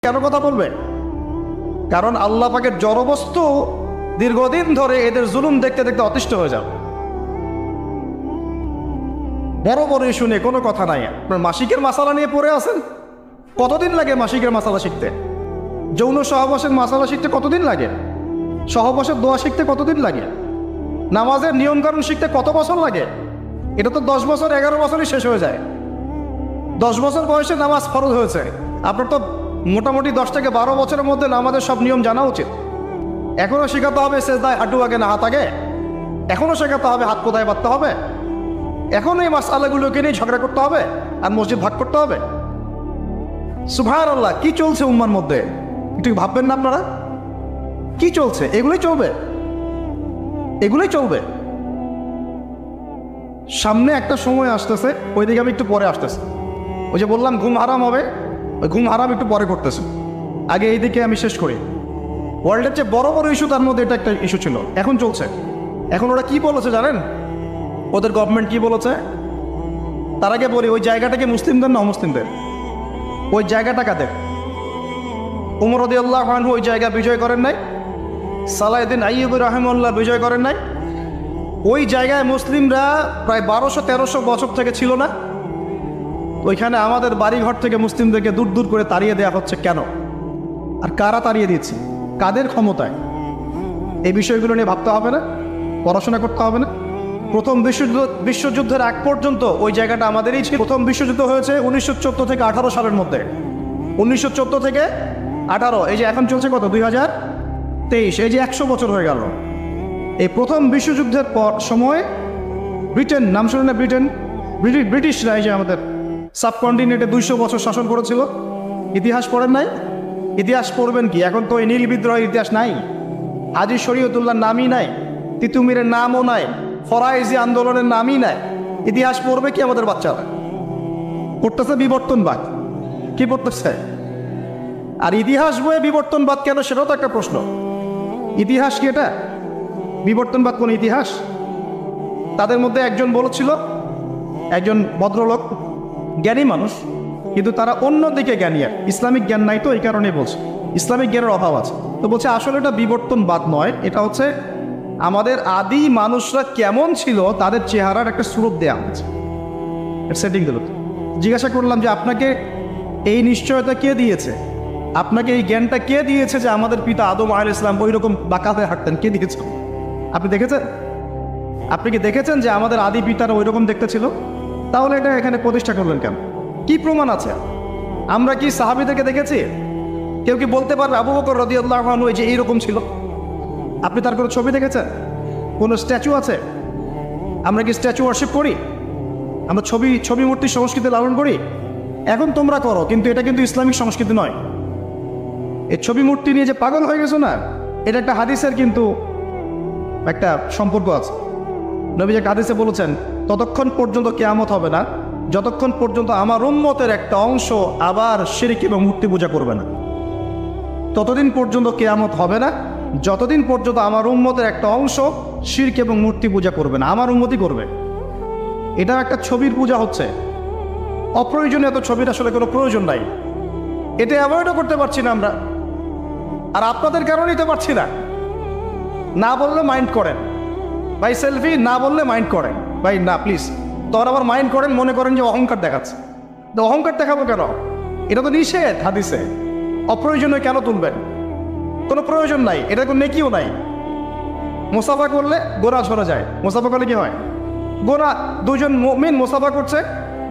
কেন কথা বলবে? কারণ আল্লাহ পাকের জড়বস্তু দীর্ঘদিন ধরে এদের জুলুম দেখতে দেখতে অতিষ্ঠ হয়ে যাবে। বড় বড় ইস্যু নিয়ে কোনো কথা নাই। আপনার মাসিকের মাসালা নিয়ে পড়ে আছেন, কতদিন লাগে মাসিকের মাসালা শিখতে? যৌন সহবাসের মাসালা শিখতে কতদিন লাগে? সহবাসের দোয়া শিখতে কতদিন লাগে? নামাজের নিয়মকানুন শিখতে কত বছর লাগে? এটা তো 10 বছর 11 বছরই শেষ হয়ে যায়। 10 বছর বয়সে নামাজ ফরজ হয়েছে, আপনার তো মোটামুটি 10 থেকে 12 বছরের মধ্যে নামাজের সব নিয়ম জানা উচিত। এখনও শেখাতে হবে সেজদায় হাঁটু আগে না হাত আগে, এখনও শেখাতে হবে হাত কোথায় বাঁধতে হবে, এখন এই মাসআলাগুলোকে নিয়ে ঝগড়া করতে হবে আর মসজিদ ভাগ করতে হবে। সুবহানাল্লাহ, কি চলছে উম্মার মধ্যে একটু ভাববেন না আপনারা? কি চলছে? এগুলোই চলবে, এগুলোই চলবে। সামনে একটা সময় আসতেছে, ওইদিকে আমি একটু পরে আসতেছি। ওই যে বললাম ঘুম হারাম হবে, ওই ঘুম হারাম একটু পরে করতেছে, আগে এইদিকে আমি শেষ করি। ওয়ার্ল্ডের যে বড় বড় ইস্যু, তার মধ্যে এটা একটা ইস্যু ছিল, এখন চলছে। এখন ওরা কি বলেছে জানেন? ওদের গভর্নমেন্ট কি বলেছে? তার আগে বলি, ওই জায়গাটাকে মুসলিমদের না অমুসলিমদের? ওই জায়গাটা কাদের? উমর রাদিয়াল্লাহু আনহু ওই জায়গা বিজয় করেন নাই? সালাউদ্দিন আইয়ুবী রাহিমাহুল্লাহ বিজয় করেন নাই? ওই জায়গায় মুসলিমরা প্রায় 1200-1300 বছর থেকে ছিল না? ওইখানে আমাদের বাড়িঘর থেকে মুসলিমদেরকে দূর দূর করে তাড়িয়ে দেওয়া হচ্ছে কেন? আর কারা তাড়িয়ে দিচ্ছে? কাদের ক্ষমতায়? এই বিষয়গুলো নিয়ে ভাবতে হবে না? পড়াশোনা করতে হবে না? প্রথম বিশ্বযুদ্ধের আগ পর্যন্ত ওই জায়গাটা আমাদেরই ছিল। প্রথম বিশ্বযুদ্ধ হয়েছে 1914 থেকে 18 সালের মধ্যে। 1914 থেকে 18, এই যে এখন চলছে কত, 2023, এই যে 100 বছর হয়ে গেল। এই প্রথম বিশ্বযুদ্ধের পর সময় ব্রিটেন, নাম শুনে না? ব্রিটিশরা এই যে আমাদের সাবকন্টিনেন্টে 200 বছর শাসন করেছিল। ইতিহাস পড়েন নাই? ইতিহাস পড়বেন কি? এখন তো এই নীল বিদ্রোহের ইতিহাস নাই, হাজী শরীয়তুল্লাহর নামই নাই, তিতুমিরের নামও নাই, ফরাইজি আন্দোলনের নামই নাই। ইতিহাস পড়বে কি আমাদের বাচ্চারা? পড়তেছে বিবর্তনবাদ। কি পড়তেছে? আর ইতিহাস বইয়ে বিবর্তনবাদ কেন, সেটাও তো একটা প্রশ্ন। ইতিহাস কি এটা? বিবর্তনবাদ কোন ইতিহাস? তাদের মধ্যে একজন বলেছিল, একজন ভদ্রলোক, জ্ঞানী মানুষ, কিন্তু তারা অন্যদিকে জ্ঞানী, আর ইসলামিক জ্ঞান নাই, তো এই কারণেই বলছে ইসলামিক জ্ঞানের অভাব আছে। তো বলছে আসলে এটা বিবর্তনবাদ নয়, এটা হচ্ছে আমাদের আদি মানুষরা কেমন ছিল তাদের চেহারার একটা স্বরূপ দেওয়া হয়েছে, সেটিং দিল। জিজ্ঞাসা করলাম যে আপনাকে এই নিশ্চয়তা কে দিয়েছে, আপনাকে এই জ্ঞানটা কে দিয়েছে যে আমাদের পিতা আদম আলাইহিস সালাম ওই রকম বাঁকাতে হাঁটতেন? কে দিয়েছে? আপনি দেখেছেন? আপনি কি দেখেছেন যে আমাদের আদি পিতারা ওই রকম দেখতে ছিল? তাহলে এটা এখানে প্রতিষ্ঠা করলেন কেন? কি প্রমাণ আছে? আমরা কি সাহাবীদেরকে দেখেছি? কেউ কি বলতে পারবে আবু বকর রাদিয়াল্লাহু আনহু যে এইরকম ছিল? আপনি তার কোনো ছবি দেখেছেন? কোনো স্ট্যাচু আছে? আমরা কি স্ট্যাচু ওয়ার্শিপ করি? আমরা ছবি মূর্তি সংস্কৃতি লালন করি? এখন তোমরা করো, কিন্তু এটা কিন্তু ইসলামিক সংস্কৃতি নয়। এই ছবি মূর্তি নিয়ে যে পাগল হয়ে গেছো না, এটা একটা হাদিসের কিন্তু একটা সম্পর্ক আছে। নবী যে হাদিসে বলেছেন, ততক্ষণ পর্যন্ত কিয়ামত হবে না যতক্ষণ পর্যন্ত আমার উম্মতের একটা অংশ আবার শিরক এবং মূর্তি পূজা করবে না। ততদিন পর্যন্ত কিয়ামত হবে না যতদিন পর্যন্ত আমার উম্মতের একটা অংশ শিরক এবং মূর্তি পূজা করবে না। আমার উম্মতই করবে। এটা একটা ছবির পূজা হচ্ছে, অপ্রয়োজনীয় এত ছবির আসলে কোনো প্রয়োজন নাই। এটা অ্যাভয়েডও করতে পারছি না আমরা, আর আপনাদের কারণে নিতে পারছি না। না বললে মাইন্ড করেন ভাই, সেলফি না বললে মাইন্ড করেন ভাই, না প্লিজ। তখন আবার মাইন্ড করেন, মনে করেন যে অহংকার দেখাচ্ছে। তো অহংকার দেখাবো কেন? এটা তো নিষেধ হাদিসে। অপ্রয়োজনীয় কেন তুলবেন? কোনো প্রয়োজন নাই, এটা কোনো নেকিও নাই। মুসাফা করলে গোনা ঝরে যায়। মুসাফা করলে কি হয়? গোনা, দুজন মুমিন মুসাফা করছে,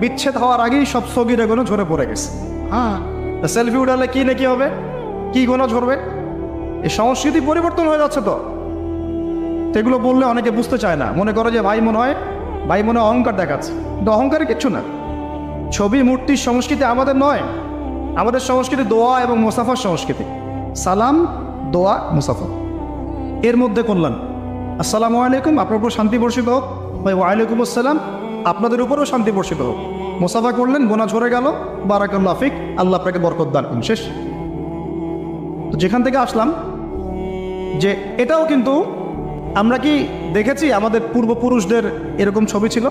বিচ্ছেদ হওয়ার আগেই সব সগীরা গোনা ঝরে পড়ে গেছে। হ্যাঁ, সেলফি উঠালে কি নাকি হবে? কি গোনা ঝরবে? এই সংস্কৃতি পরিবর্তন হয়ে যাচ্ছে তো। এগুলো বললে অনেকে বুঝতে চায় না, মনে করে যে ভাই মনে হয় অহংকার দেখাচ্ছে। কিন্তু অহংকারে কিচ্ছু না। ছবি মূর্তির সংস্কৃতি আমাদের নয়। আমাদের সংস্কৃতি দোয়া এবং মুসাফার সংস্কৃতি। সালাম, দোয়া, মুসাফা, এর মধ্যে করলেন আসসালামু আলাইকুম, আপনার উপর শান্তি বর্ষিত হোক, ভাই ওয়ালাইকুম আসসালাম, আপনাদের উপরও শান্তি বর্ষিত হোক। মুসাফা করলেন, গোনা ঝরে গেল, বারাকাল্লাহু ফিক, আল্লাহ আপনাকে বরকত দান করুন, শেষ। তো যেখান থেকে আসলাম যে এটাও কিন্তু আমরা কি দেখেছি আমাদের পূর্বপুরুষদের এরকম ছবি ছিল?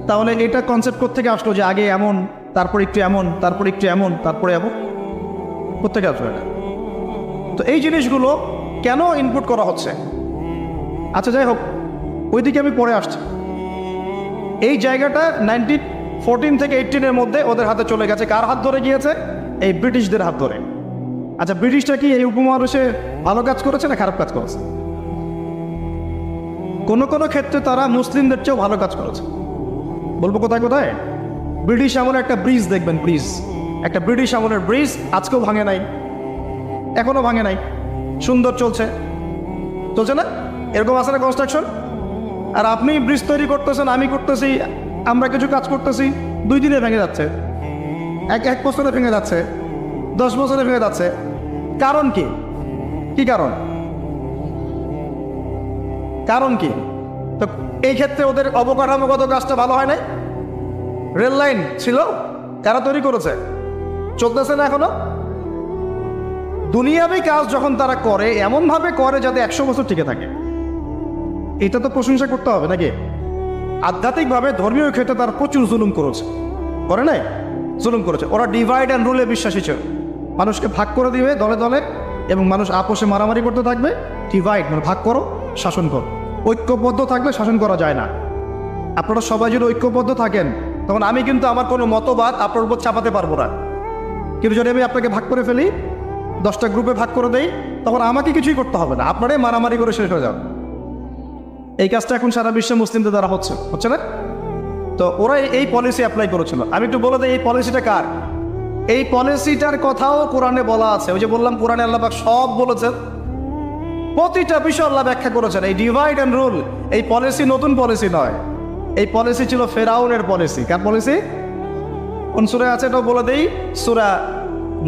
তাহলে এটা কনসেপ্ট কোত্থেকে আসলো যে আগে এমন, তারপর একটু এমন, তারপর একটু এমন, তারপরে এমন? কোত্থেকে আসবে না। তো এই জিনিসগুলো কেন ইনপুট করা হচ্ছে? আচ্ছা যাই হোক, ওইদিকে আমি পরে আসছি। এই জায়গাটা 1914 থেকে 18-এর মধ্যে ওদের হাতে চলে গেছে। কার হাত ধরে গিয়েছে? এই ব্রিটিশদের হাত ধরে। আচ্ছা, ব্রিটিশটা কি এই উপমহাদেশে ভালো কাজ করেছে না খারাপ কাজ করেছে? কোনো কোনো ক্ষেত্রে তারা মুসলিমদের চেয়েও ভালো কাজ করেছে। বলবো কোথায় কোথায়? ব্রিটিশ আমলের একটা ব্রিজ দেখবেন, ব্রিজ, একটা ব্রিটিশ আমলের ব্রিজ আজকেও ভাঙে নাই, এখনো ভাঙে নাই, সুন্দর চলছে, চলছে না? এরকম আছে না কনস্ট্রাকশন? আর আপনি ব্রিজ তৈরি করতেছেন, আমি করতেছি, আমরা কিছু কাজ করতেছি, 2 দিনে ভেঙে যাচ্ছে, এক বছরে ভেঙে যাচ্ছে, 10 বছরে ভেঙে যাচ্ছে। কারণ কি? কি কারণ? কারণ কি? তো এই ক্ষেত্রে ওদের অবকাঠামোগত কাজটা ভালো হয় নাই? রেল লাইন ছিল, কারা তৈরি করেছে? চলতেছে না এখনো? দুনিয়াবি কাজ যখন তারা করে এমনভাবে করে যাতে 100 বছর টিকে থাকে, এটা তো প্রশংসা করতে হবে নাকি? আধ্যাত্মিকভাবে ধর্মীয় ক্ষেত্রে তারা প্রচুর জুলুম করেছে, করে নাই? জুলুম করেছে। ওরা ডিভাইড অ্যান্ড রুলে বিশ্বাসী ছিল। মানুষকে ভাগ করে দিবে দলে দলে, এবং মানুষ আপোষে মারামারি করতে থাকবে। ডিভাইড মানে ভাগ করো, শাসন করো। ঐক্যবদ্ধ থাকলে শাসন করা যায় না। আপনারা সবাই যদি ঐক্যবদ্ধ থাকেন, তখন আমি কিন্তু আমার কোনো মতবাদ আপনার উপর চাপাতে পারবো না। কিন্তু যদি আমি আপনাকে ভাগ করে ফেলি, 10টা গ্রুপে ভাগ করে দেই, তখন আমাকে কিছুই করতে হবে না, আপনারাই মারামারি করে শেষ হয়ে যাবে। এই কাজটা এখন সারা বিশ্বে মুসলিমদের দ্বারা হচ্ছে না? তো ওরা এই পলিসি অ্যাপ্লাই করেছিল। আমি একটু বলে দিই, এই পলিসিটা কার? এই পলিসিটার কথাও কোরআনে বলা আছে। ওই যে বললাম, কোরআনে আল্লাহ পাক সব বলেছেন, প্রতিটা বিষয় আল্লাহ ব্যাখ্যা করেছেন। এই ডিভাইড অ্যান্ড রুল, এই পলিসি নতুন পলিসি নয়। এই পলিসি ছিল ফেরাউনের পলিসি। কার পলিসি? কোন সূরায় আছে এটাও বলে দেই, সূরা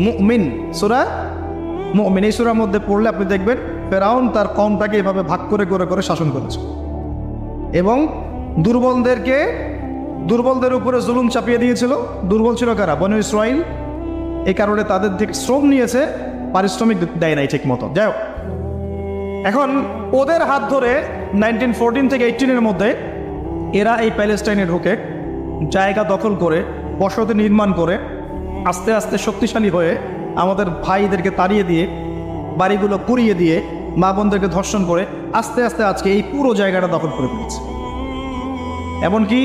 মুমিন। সূরা মুমিন, এই সূরার মধ্যে পড়লে আপনি দেখবেন ফেরাউন তার কওমটাকে এভাবে ভাগ করে করে করে শাসন করেছে, এবং দুর্বলদের উপরে জুলুম চাপিয়ে দিয়েছিল। দুর্বল ছিল কারা? বনী ইসরাইল। এই কারণে তাদের থেকে শ্রম নিয়েছে, পারিশ্রমিক দেয় নাই ঠিক মতো। যাই হোক, এখন ওদের হাত ধরে 1914 থেকে 18-এর মধ্যে এরা এই প্যালেস্টাইনে ঢুকে জায়গা দখল করে বসতি নির্মাণ করে আস্তে আস্তে শক্তিশালী হয়ে আমাদের ভাইদেরকে তাড়িয়ে দিয়ে, বাড়িগুলো পুড়িয়ে দিয়ে, মা বোনদেরকে ধর্ষণ করে আস্তে আস্তে আজকে এই পুরো জায়গাটা দখল করে ফেলেছে। এমনকি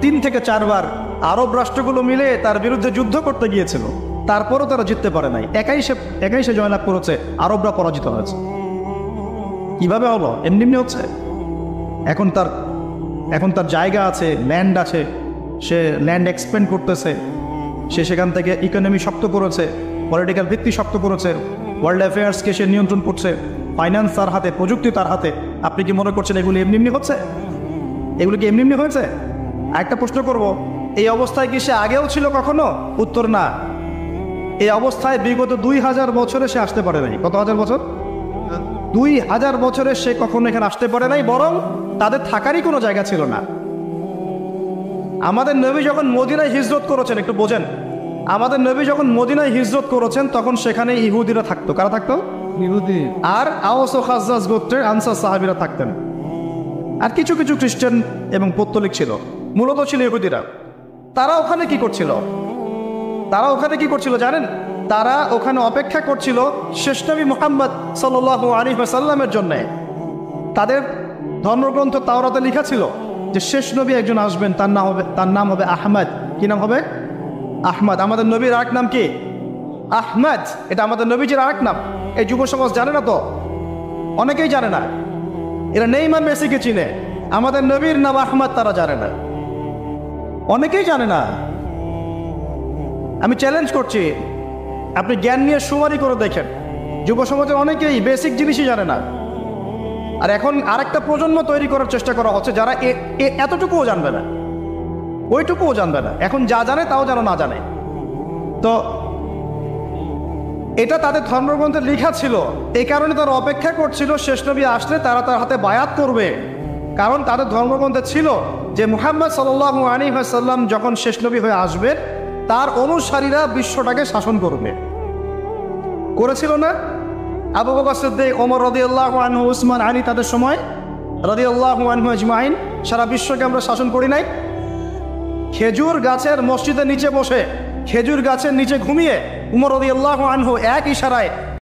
3 থেকে 4 বার আরব রাষ্ট্রগুলো মিলে তার বিরুদ্ধে যুদ্ধ করতে গিয়েছিল, তারপরও তারা জিততে পারে নাই। একাই সে জয়লাভ করেছে, আরবরা পরাজিত হয়েছে। কিভাবে হলো? এমনি হচ্ছে। এখন তার জায়গা আছে, ল্যান্ড আছে, সে ল্যান্ড এক্সপেন্ড করতেছে, সে সেখান থেকে ইকোনমি শক্ত করেছে, পলিটিক্যাল ভিত্তি শক্ত করেছে, ওয়ার্ল্ড অ্যাফেয়ার্সকে সে নিয়ন্ত্রণ করছে, ফাইন্যান্স তার হাতে, প্রযুক্তি তার হাতে। আপনি কি মনে করছেন এগুলি এমনি হচ্ছে? এগুলো কি এমনি হয়েছে? একটা প্রশ্ন করব, এই অবস্থায় কি সে আগেও ছিল কখনো? উত্তর না। এই অবস্থায় বিগত 2000 বছরে সে আসতে পারে নাই। কত হাজার বছর? 2000 বছরে সে কখনো এখানে আসতে পারে নাই, বরং তাদের থাকারই কোনো জায়গা ছিল না। আমাদের নবী যখন মদিনায় হিজরত করেছেন, একটু বোঝেন, আমাদের নবী যখন মদিনায় হিজরত করেছেন তখন সেখানে ইহুদিরা থাকতো। কারা থাকতো? ইহুদি। আর আওস ও খাজরাজ গোত্রের আনসার সাহাবীরা থাকতেন, আর কিছু কিছু খ্রিস্টান এবং পৌত্তলিক ছিল, মূলত ছিল ইহুদিরা। তারা ওখানে কি করছিল জানেন? তারা ওখানে অপেক্ষা করছিল শেষ নবী মুহাম্মদ সাল্লাল্লাহু আলাইহি ওয়াসাল্লামের জন্য। তাদের ধর্মগ্রন্থ তাওরাতে লেখা ছিল যে শেষ নবী একজন আসবেন, তার নাম হবে আহমদ। কি নাম হবে? আহমদ। আমাদের নবীর আরেক নাম কি? আহমদ। এটা আমাদের নবীজির আরেক নাম। এই যুব সমাজ জানে না তো, অনেকেই জানে না। এরা নেইমার মেসিকে চিনে, আমাদের নবীর নাম আহমদ তারা জানে না, অনেকেই জানে না। আমি চ্যালেঞ্জ করছি, আপনি জ্ঞান নিয়ে সুমারি করে দেখেন, যুব সমাজের অনেকেই বেসিক জিনিসই জানে না। আর এখন আরেকটা প্রজন্ম তৈরি করার চেষ্টা করা হচ্ছে যারা এতটুকুও জানবে না, ওইটুকুও জানবে না। এখন যা জানে তাও যেন না জানে। তো এটা তাদের ধর্মগ্রন্থে লেখা ছিল, এই কারণে তারা অপেক্ষা করছিল শেষ নবী আসলে তারা তার হাতে বায়াত করবে। কারণ তাদের ধর্মগ্রন্থে ছিল যে মুহাম্মদ সাল্লাল্লাহু আলাইহি ওয়াসাল্লাম যখন শেষ নবী হয়ে আসবে, তার অনুসারীরা বিশ্বটাকে শাসন করবে। করেছিল না? আবু বকর সিদ্দিক, ওমর রাদিয়াল্লাহু আনহু, উসমান, আলী, তাদের সময় রাদিয়াল্লাহু আনহু আজমাইন সারা বিশ্বকে আমরা শাসন করি নাই? খেজুর গাছের মসজিদের নিচে বসে খেজুর গাছের নিচে ঘুমিয়ে উমর রাদিয়াল্লাহু আনহু এক ইশারায়